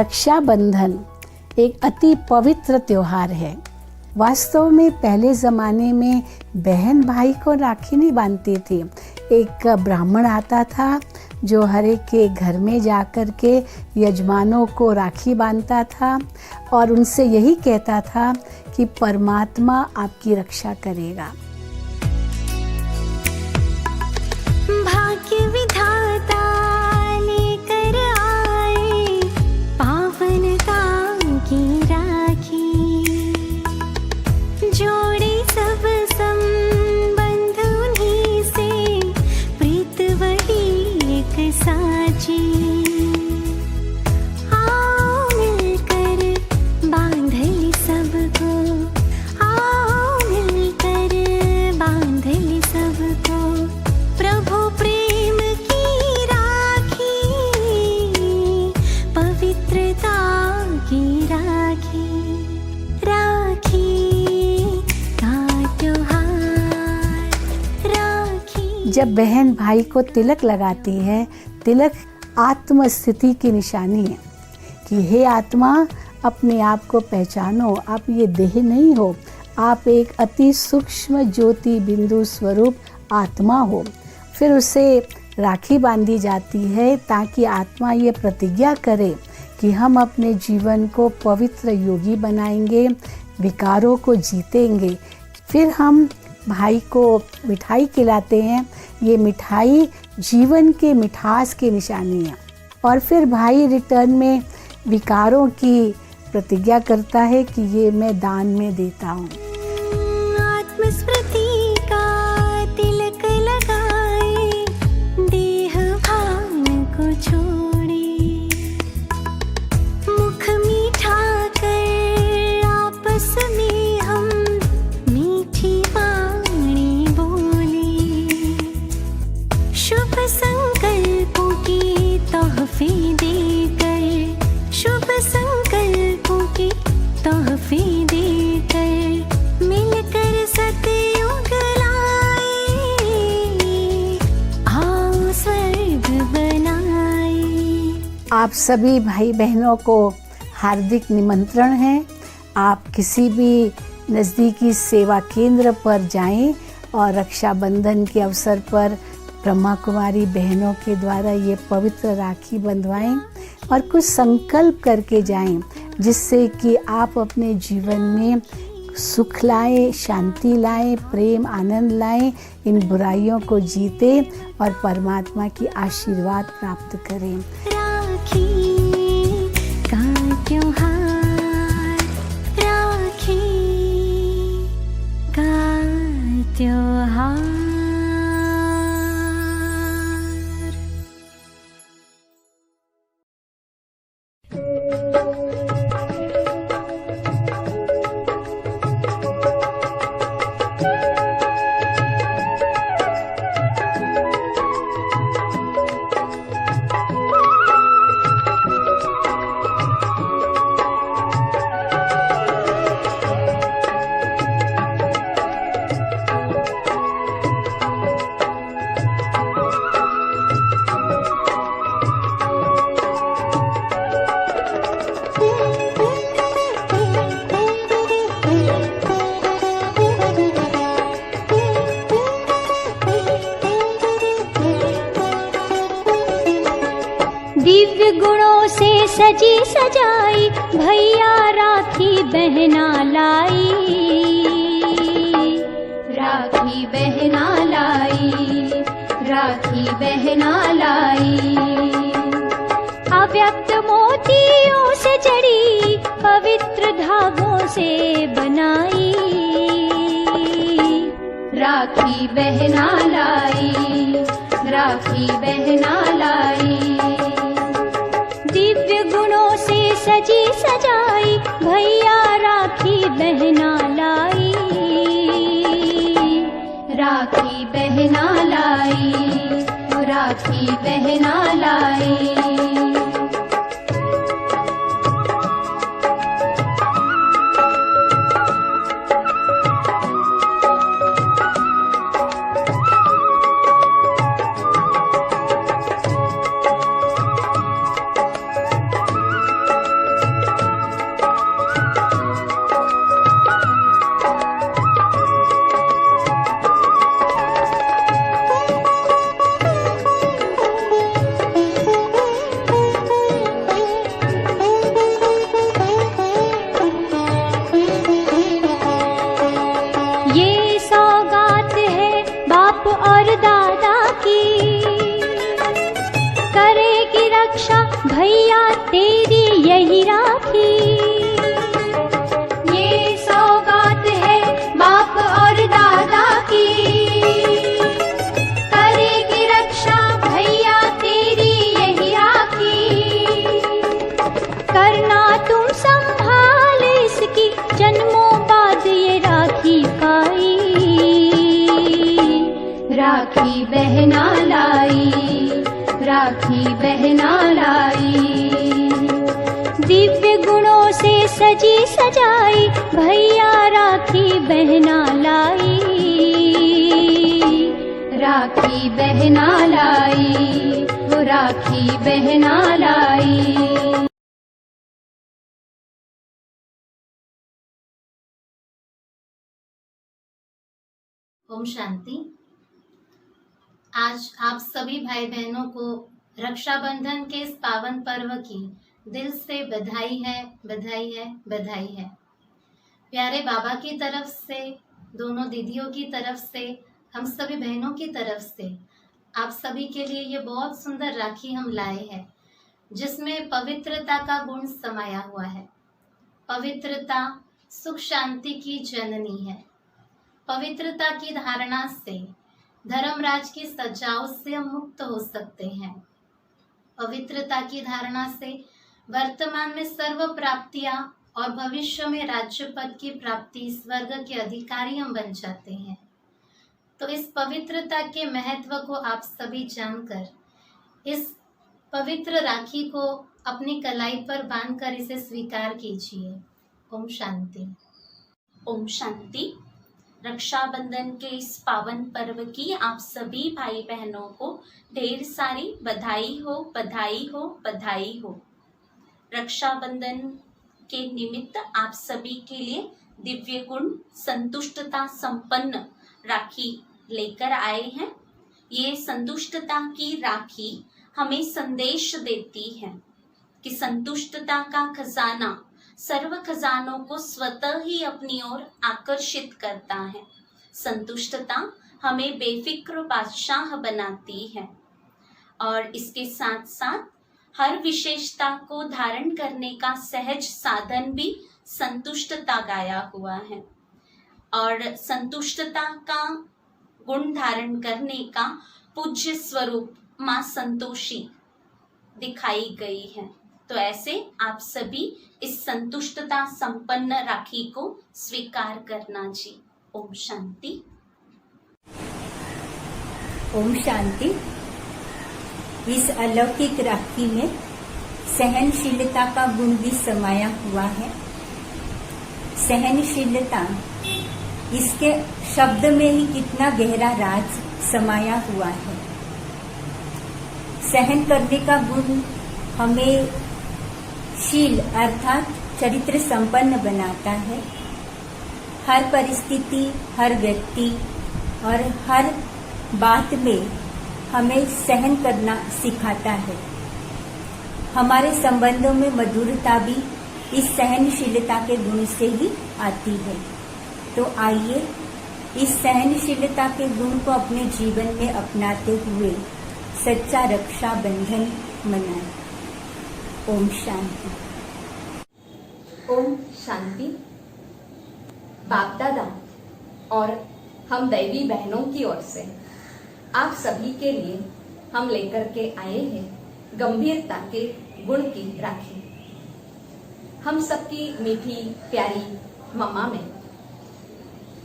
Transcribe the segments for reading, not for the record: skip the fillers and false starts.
रक्षाबंधन एक अति पवित्र त्योहार है। वास्तव में पहले ज़माने में बहन भाई को राखी नहीं बांधती थी। एक ब्राह्मण आता था जो हर एक के घर में जाकर के यजमानों को राखी बांधता था और उनसे यही कहता था कि परमात्मा आपकी रक्षा करेगा। भाग्य विधाता लेकर आए पावनता की राखी, जोड़े सब संबंध उन्हीं से, प्रीत वही एक साची। आओ मिलकर बांधे सबको, आओ मिलकर बांधे सबको, प्रभु प्रेम की राखी, पवित्रता की राखी, राखी का त्योहार, राखी। जब बहन भाई को तिलक लगाती है, तिलक आत्म स्थिति की निशानी है कि हे आत्मा, अपने आप को पहचानो, आप ये देह नहीं हो, आप एक अति सूक्ष्म ज्योति बिंदु स्वरूप आत्मा हो। फिर उसे राखी बांधी जाती है ताकि आत्मा ये प्रतिज्ञा करे कि हम अपने जीवन को पवित्र योगी बनाएंगे, विकारों को जीतेंगे। फिर हम भाई को मिठाई खिलाते हैं। ये मिठाई जीवन के मिठास की निशानी है। और फिर भाई रिटर्न में विकारों की प्रतिज्ञा करता है कि ये मैं दान में देता हूँ। आत्मस्मृति का तिलक लगाए, देह भान को छोड़े, मुख मीठा कर आपस में हम मीठी वाणी बोले, शुभ संकल्पों की तोहफे देकर, शुभ संकल्पों की तोहफे देकर, मिलकर सतयुग लाए, आओ स्वर्ग बनाए। आप सभी भाई बहनों को हार्दिक निमंत्रण है। आप किसी भी नज़दीकी सेवा केंद्र पर जाएं और रक्षाबंधन के अवसर पर ब्रह्मा कुमारी बहनों के द्वारा ये पवित्र राखी बंधवाएं और कुछ संकल्प करके जाएं, जिससे कि आप अपने जीवन में सुख लाएं, शांति लाएं, प्रेम आनंद लाएं, इन बुराइयों को जीतें और परमात्मा की आशीर्वाद प्राप्त करें। राखी का त्योहार, राखी का त्योहार। दिव्य गुणों से सजी सजाई, भैया राखी बहना लाई, राखी बहना लाई, राखी बहना लाई। अव्यक्त मोतियों से जड़ी, पवित्र धागों से बनाई, राखी बहना लाई, राखी बहना लाई। दिव्य गुणों से सजी सजाई, भैया राखी बहना लाई, राखी बहना लाई, राखी बहना लाई। सजी सजाई भैया राखी बहना लाई। राखी बहना लाई, वो राखी बहना लाई। ओम शांति। आज आप सभी भाई बहनों को रक्षाबंधन के इस पावन पर्व की दिल से बधाई है, बधाई है, बधाई है। प्यारे बाबा की तरफ से, दोनों दीदियों की तरफ से, हम सभी बहनों की तरफ से आप सभी के लिए ये बहुत सुंदर राखी हम लाए हैं, जिसमें पवित्रता का गुण समाया हुआ है। पवित्रता सुख शांति की जननी है। पवित्रता की धारणा से धर्मराज की सजाओं से हम मुक्त हो सकते हैं। पवित्रता की धारणा से वर्तमान में सर्व प्राप्तियां और भविष्य में राज्य पद की प्राप्ति, स्वर्ग के अधिकारी हम बन जाते हैं। तो इस पवित्रता के महत्व को आप सभी जानकर इस पवित्र राखी को अपनी कलाई पर बांधकर इसे स्वीकार कीजिए। ओम शांति। ओम शांति। रक्षाबंधन के इस पावन पर्व की आप सभी भाई बहनों को ढेर सारी बधाई हो, बधाई हो, बधाई हो। रक्षाबंधन के निमित्त आप सभी के लिए दिव्य गुण संतुष्टता संपन्न राखी लेकर आए हैं। ये संतुष्टता की राखी हमें संदेश देती है कि संतुष्टता का खजाना सर्व खजानों को स्वतः ही अपनी ओर आकर्षित करता है। संतुष्टता हमें बेफिक्र बादशाह बनाती है और इसके साथ साथ हर विशेषता को धारण करने का सहज साधन भी संतुष्टता गाया हुआ है। और संतुष्टता का गुण धारण करने का पूज्य स्वरूप माँ संतोषी दिखाई गई है। तो ऐसे आप सभी इस संतुष्टता संपन्न राखी को स्वीकार करना जी। ओम शांति। ओम शांति। इस अलौकिक राखी में सहनशीलता का गुण भी समाया हुआ है। सहनशीलता, इसके शब्द में ही कितना गहरा राज समाया हुआ है। सहन करने का गुण हमें शील अर्थात चरित्र संपन्न बनाता है। हर परिस्थिति, हर व्यक्ति और हर बात में हमें सहन करना सिखाता है। हमारे संबंधों में मधुरता भी इस सहनशीलता के गुण से ही आती है। तो आइए इस सहनशीलता के गुण को अपने जीवन में अपनाते हुए सच्चा रक्षा बंधन मनाएं। ओम शांति। ओम शांति। बाप दादा और हम दैवी बहनों की ओर से आप सभी के लिए हम लेकर के आए हैं गंभीरता के गुण की राखी। हम सबकी मीठी प्यारी मम्मा में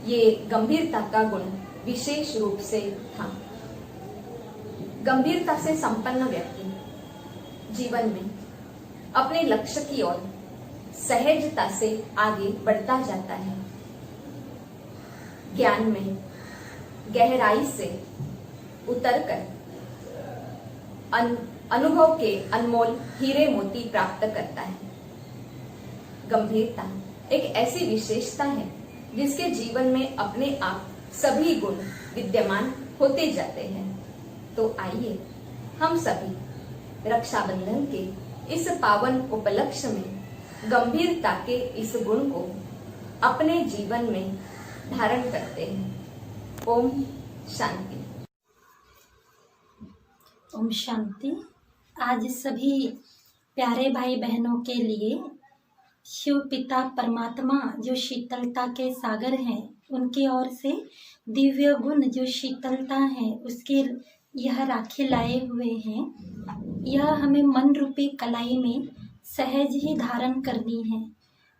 ये गंभीरता का गुण विशेष रूप से था। गंभीरता से संपन्न व्यक्ति जीवन में अपने लक्ष्य की ओर सहजता से आगे बढ़ता जाता है। ज्ञान में गहराई से उतरकर अनुभव के अनमोल हीरे मोती प्राप्त करता है। गंभीरता एक ऐसी विशेषता है जिसके जीवन में अपने आप सभी गुण विद्यमान होते जाते हैं। तो आइए हम सभी रक्षाबंधन के इस पावन उपलक्ष्य में गंभीरता के इस गुण को अपने जीवन में धारण करते हैं। ओम शांति। ओम शांति। आज सभी प्यारे भाई बहनों के लिए शिव पिता परमात्मा जो शीतलता के सागर हैं, उनकी ओर से दिव्य गुण जो शीतलता है उसके यह राखी लाए हुए हैं। यह हमें मन रूपी कलाई में सहज ही धारण करनी है,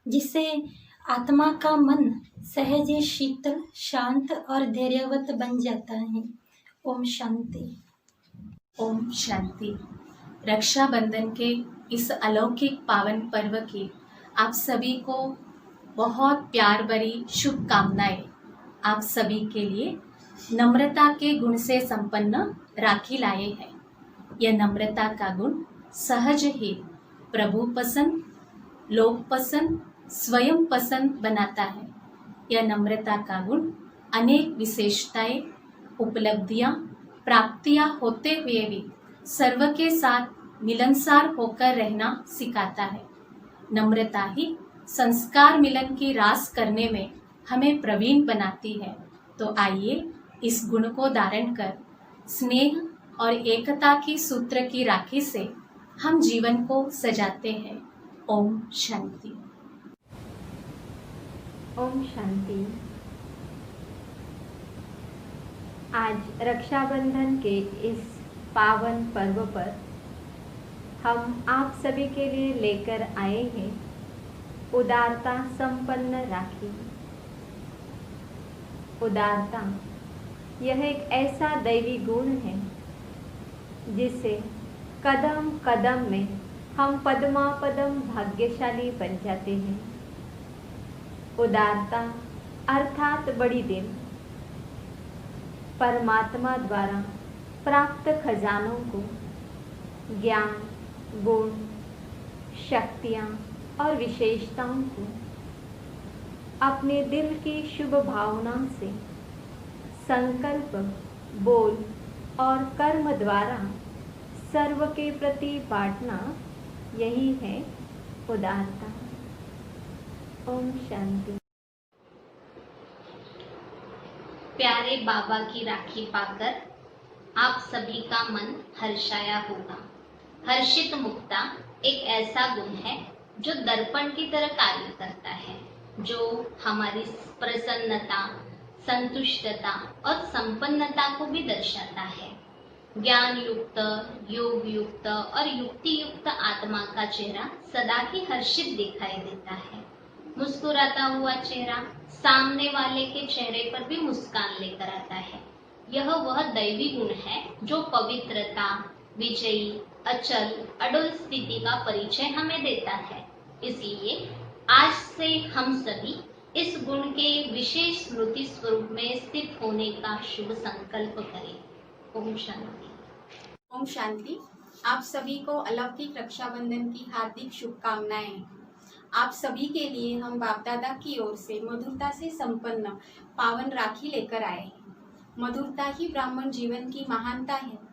जिससे आत्मा का मन सहज ही शीतल, शांत और धैर्यवत बन जाता है। ओम शांति। ओम शांति। रक्षाबंधन के इस अलौकिक पावन पर्व की आप सभी को बहुत प्यार भरी शुभकामनाएं। आप सभी के लिए नम्रता के गुण से संपन्न राखी लाए हैं। यह नम्रता का गुण सहज ही प्रभु पसंद, लोग पसंद, स्वयं पसंद बनाता है। यह नम्रता का गुण अनेक विशेषताएं, उपलब्धियां, प्राप्तियां होते हुए भी सर्व के साथ मिलनसार होकर रहना सिखाता है। नम्रता ही संस्कार मिलन की रास करने में हमें प्रवीण बनाती है। तो आइए इस गुण को धारण कर स्नेह और एकता की सूत्र की राखी से हम जीवन को सजाते हैं। ओम शांति। ओम शांति। आज रक्षाबंधन के इस पावन पर्व पर हम आप सभी के लिए लेकर आए हैं उदारता संपन्न राखी। उदारता यह एक ऐसा दैवी गुण है जिसे कदम कदम में हम पदमापदम भाग्यशाली बन जाते हैं। उदारता अर्थात बड़ी दिल परमात्मा द्वारा प्राप्त खजानों को, ज्ञान, गुण, शक्तियाँ और विशेषताओं को अपने दिल की शुभ भावना से संकल्प, बोल और कर्म द्वारा सर्व के प्रति बांटना, यही है उदारता। ओम शांति। प्यारे बाबा की राखी पाकर आप सभी का मन हर्षाया होगा। हर्षित मुक्ता एक ऐसा गुण है जो दर्पण की तरह कार्य करता है, जो हमारी प्रसन्नता, संतुष्टता और संपन्नता को भी दर्शाता है। ज्ञान युक्त, योग युक्त और युक्ति युक्त आत्मा का चेहरा सदा ही हर्षित दिखाई देता है। मुस्कुराता हुआ चेहरा सामने वाले के चेहरे पर भी मुस्कान लेकर आता है। यह वह दैवी गुण है जो पवित्रता, विजयी, अचल, अडोल स्थिति का परिचय हमें देता है। इसलिए आज से हम सभी इस गुण के विशेष स्मृति स्वरूप में स्थित होने का शुभ संकल्प करें। ओम शांति। ओम शांति। आप सभी को अलौकिक रक्षाबंधन की हार्दिक शुभकामनाएं। आप सभी के लिए हम बाप दादा की ओर से मधुरता से संपन्न पावन राखी लेकर आए हैं। मधुरता ही ब्राह्मण जीवन की महानता है।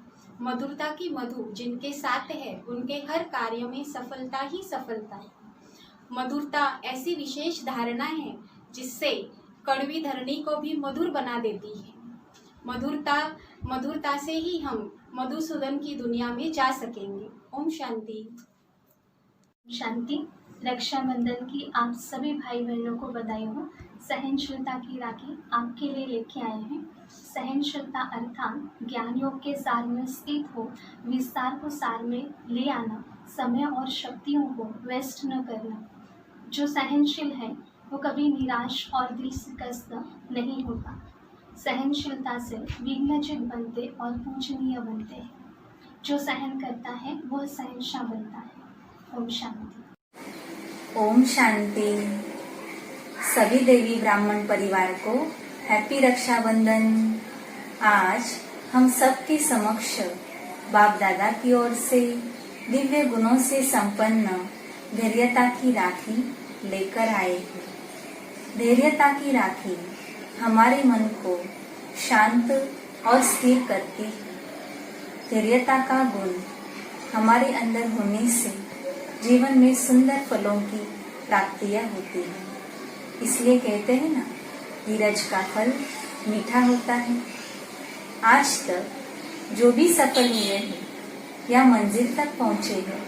मधुरता की मधु जिनके साथ है उनके हर कार्य में सफलता ही सफलता है। मधुरता ऐसी विशेष धारणा है जिससे कड़वी धरणी को भी मधुर बना देती है। मधुरता से ही हम मधुसूदन की दुनिया में जा सकेंगे। ओम शांति। शांति। रक्षाबंधन की आप सभी भाई बहनों को बधाई हो। सहनशीलता की राखी आपके लिए लेके आए हैं। सहनशीलता अर्थात ज्ञान योग के सार में स्थित हो, विस्तार को सार में ले आना, समय और शक्तियों को वेस्ट न करना। जो सहनशील है वो कभी निराश और दिल शिकस्त नहीं होता। सहनशीलता से विघ्नचित बनते और पूजनीय बनते हैं। जो सहन करता है वह सहनशाह बनता है। ओम शांति। ओम शांति। सभी देवी ब्राह्मण परिवार को हैप्पी रक्षाबंधन। आज हम सबके समक्ष बाप दादा की ओर से दिव्य गुणों से संपन्न धैर्यता की राखी लेकर आए हैं। धैर्यता की राखी हमारे मन को शांत और स्थिर करती है। धैर्यता का गुण हमारे अंदर होने से जीवन में सुंदर फलों की प्राप्तियां होती है। इसलिए कहते हैं ना, धीरज का फल मीठा होता है। आज तक जो भी सफल हुए हैं या मंजिल तक पहुंचे हैं,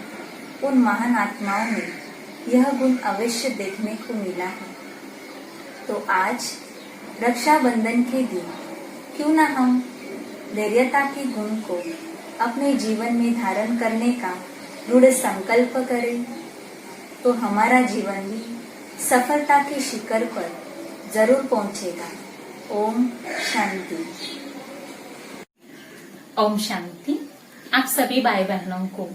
उन महान आत्माओं में यह गुण अवश्य देखने को मिला है। तो आज रक्षाबंधन के दिन क्यों ना हम धैर्यता के गुण को अपने जीवन में धारण करने का दृढ़ संकल्प करें, तो हमारा जीवन भी सफलता के शिखर पर जरूर पहुंचेगा। ओम शांति। ओम शांति। आप सभी भाई बहनों को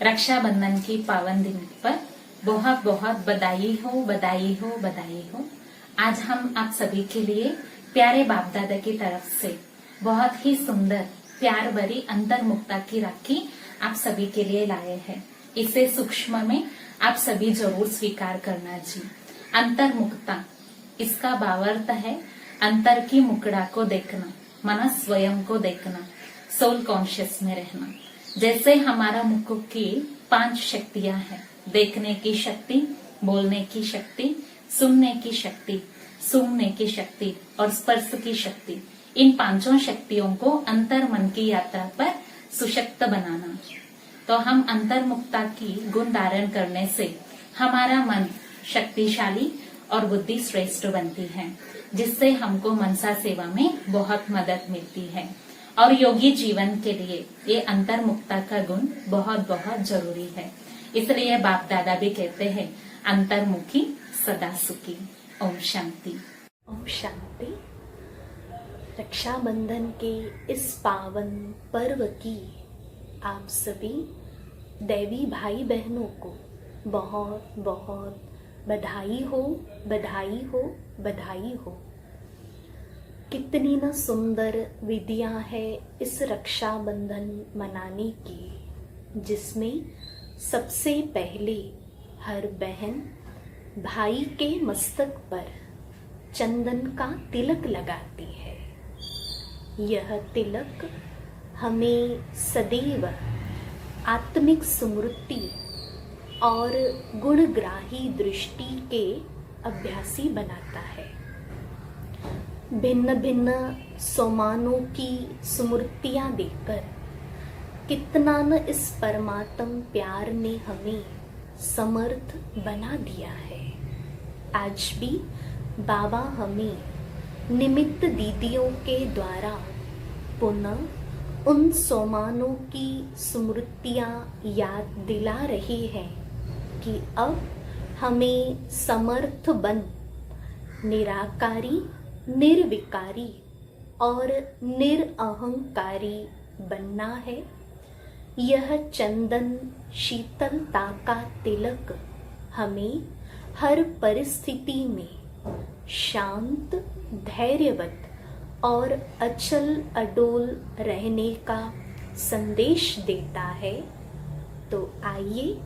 रक्षाबंधन के पावन दिन पर बहुत बहुत बधाई हो, बधाई हो, बधाई हो। आज हम आप सभी के लिए प्यारे बाप दादा की तरफ से बहुत ही सुंदर प्यार भरी अंतर्मुक्ता की राखी आप सभी के लिए लाए हैं। इसे सूक्ष्म में आप सभी जरूर स्वीकार करना जी। अंतर्मुक्ता, इसका भावार्थ है अंतर की मुकड़ा को देखना, मन स्वयं को देखना, सोल कॉन्शियस में रहना। जैसे हमारा मुख की 5 शक्तियां हैं, देखने की शक्ति, बोलने की शक्ति, सुनने की शक्ति, सूंघने की शक्ति और स्पर्श की शक्ति। इन 5 शक्तियों को अंतर मन की यात्रा पर सुशक्त बनाना। तो हम अंतर्मुक्ता की गुण धारण करने से हमारा मन शक्तिशाली और बुद्धि श्रेष्ठ बनती है, जिससे हमको मनसा सेवा में बहुत मदद मिलती है। और योगी जीवन के लिए ये अंतर्मुक्ता का गुण बहुत बहुत जरूरी है। इसलिए बाप दादा भी कहते हैं अंतर्मुखी सदा सुखी। ओम शांति। ओम शांति। रक्षाबंधन के इस पावन पर्व की आप सभी देवी भाई बहनों को बहुत बहुत बधाई हो, बधाई हो, बधाई हो। कितनी न सुंदर विधियां है इस रक्षाबंधन मनाने की, जिसमें सबसे पहले हर बहन भाई के मस्तक पर चंदन का तिलक लगाती है। यह तिलक हमें सदैव आत्मिक स्मृति और गुणग्राही दृष्टि के अभ्यासी बनाता है। भिन्न भिन्न सोमानों की स्मृतियां देकर कितना न इस परमात्म प्यार ने हमें समर्थ बना दिया है। आज भी बाबा हमें निमित्त दीदियों के द्वारा पुनः उन सोमानों की स्मृतियां याद दिला रही है कि अब हमें समर्थ बन निराकारी, निर्विकारी और निरअहंकारी बनना है। यह चंदन शीतलता का तिलक हमें हर परिस्थिति में शांत, धैर्यवत और अचल अडोल रहने का संदेश देता है। तो आइए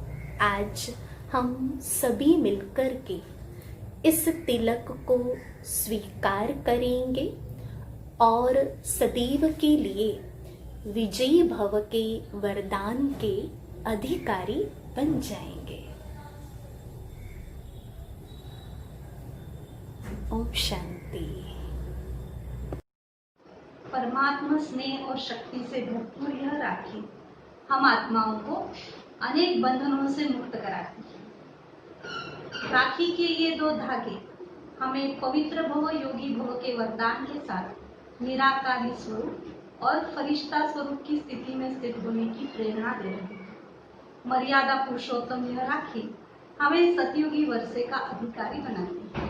आज हम सभी मिलकर के इस तिलक को स्वीकार करेंगे और सदैव के लिए विजयी भव के वरदान के अधिकारी बन जाएंगे। ओम शांति। परमात्मा स्नेह और शक्ति से भरपूर यह राखी हम आत्माओं को अनेक बंधनों से मुक्त कराती है। राखी के ये 2 धागे हमें पवित्र भव, योगी भव के वरदान के साथ निराकारी स्वरूप और फरिश्ता स्वरूप की स्थिति में स्थित होने की प्रेरणा दे रहे हैं। मर्यादा पुरुषोत्तम यह राखी हमें सतयुगी वर्षे का अधिकारी बनाती है।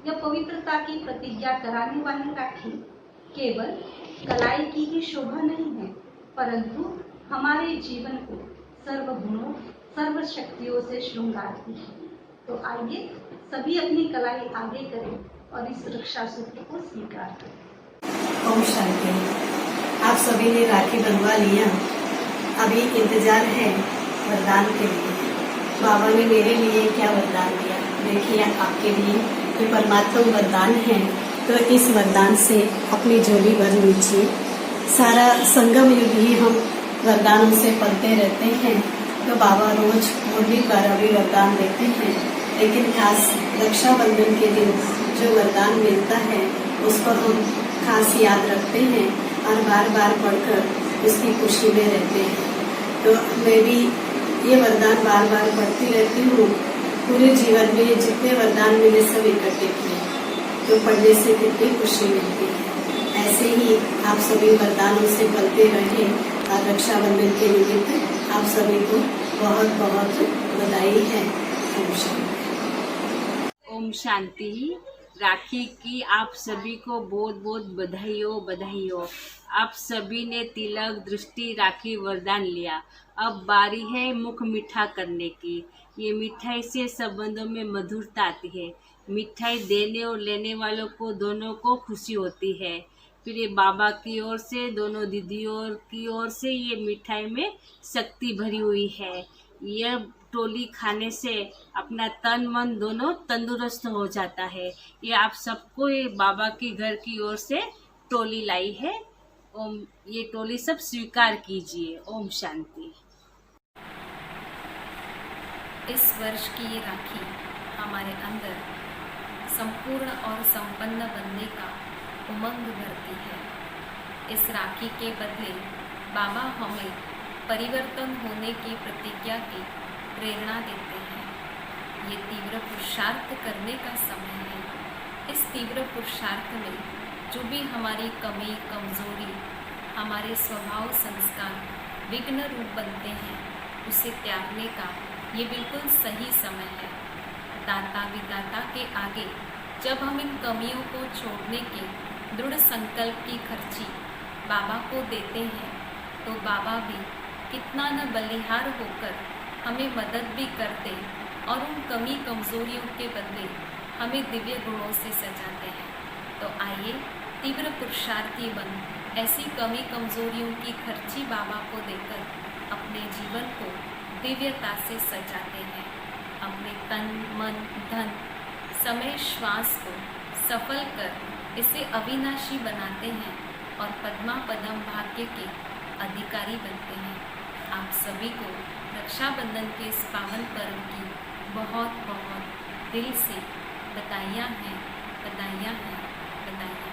यह पवित्रता की प्रतिज्ञा कराने वाली राखी केवल कलाई की ही शोभा नहीं है, परंतु हमारे जीवन को सर्व गुणों, सर्व शक्तियों से श्रृंगारती है। तो आइए सभी अपनी कलाई आगे करें और इस रक्षा सूत्र को स्वीकार करें। ओम शांति। आप सभी ने राखी बंधवा लिया, अभी इंतजार है वरदान के लिए। बाबा ने मेरे लिए क्या वरदान दिया, देखिए आपके लिए ये परमात्मा वरदान है। तो इस वरदान से अपनी झोली भर लीजिए। सारा संगम युग ही हम वरदानों से पलते रहते हैं। तो बाबा रोज मुरली द्वारा भी वरदान देते हैं, लेकिन खास रक्षाबंधन के दिन जो वरदान मिलता है उसको हम खास याद रखते हैं और बार बार पढ़कर उसकी खुशी में रहते हैं। तो मैं भी ये वरदान बार बार पढ़ती रहती हूँ। पूरे जीवन में जितने वरदान मिले सब इकट्ठे किए, तो पढ़ने से कितनी खुशी मिलती है। ऐसे ही आप सभी वरदानों से पलते रहे और रक्षाबंधन के निमित्त आप सभी को बहुत बहुत बधाई है। ओम शांति। ओम शांति। राखी की आप सभी को बहुत बहुत बधाई हो, बधाई हो। आप सभी ने तिलक, दृष्टि, राखी वरदान लिया। अब बारी है मुख मीठा करने की। ये मिठाई से संबंधों में मधुरता आती है। मिठाई देने और लेने वालों को दोनों को खुशी होती है। फिर ये बाबा की ओर से, दोनों दीदियों की ओर से ये मिठाई में शक्ति भरी हुई है। यह टोली खाने से अपना तन मन दोनों तंदुरुस्त हो जाता है। ये आप सबको ये बाबा के घर की ओर से टोली लाई है। ओम, ये टोली सब स्वीकार कीजिए। ओम शांति। इस वर्ष की ये राखी हमारे अंदर संपूर्ण और संपन्न बनने का उमंग भरती है। इस राखी के बदले बाबा हमें परिवर्तन होने की प्रतिज्ञा की प्रेरणा देते हैं। ये तीव्र पुरुषार्थ करने का समय है। इस तीव्र पुरुषार्थ में जो भी हमारी कमी, कमजोरी, हमारे स्वभाव, संस्कार विघ्न रूप बनते हैं, उसे त्यागने का ये बिल्कुल सही समय है। दाता विदाता के आगे जब हम इन कमियों को छोड़ने के दृढ़ संकल्प की खर्ची बाबा को देते हैं, तो बाबा भी कितना न बलिहार होकर हमें मदद भी करते और उन कमी कमजोरियों के बदले हमें दिव्य गुणों से सजाते हैं। तो आइए तीव्र पुरुषार्थी बन ऐसी कमी कमजोरियों की खर्ची बाबा को देकर अपने जीवन को दिव्यता से सजाते हैं। अपने तन, मन, धन, समय, श्वास को सफल कर इसे अविनाशी बनाते हैं और पद्मा पदम भाग्य के अधिकारी बनते हैं। आप सभी को रक्षाबंधन के इस पावन पर्व की बहुत बहुत दिल से बधाइयाँ हैं, बधाइयाँ हैं, बधाइयाँ।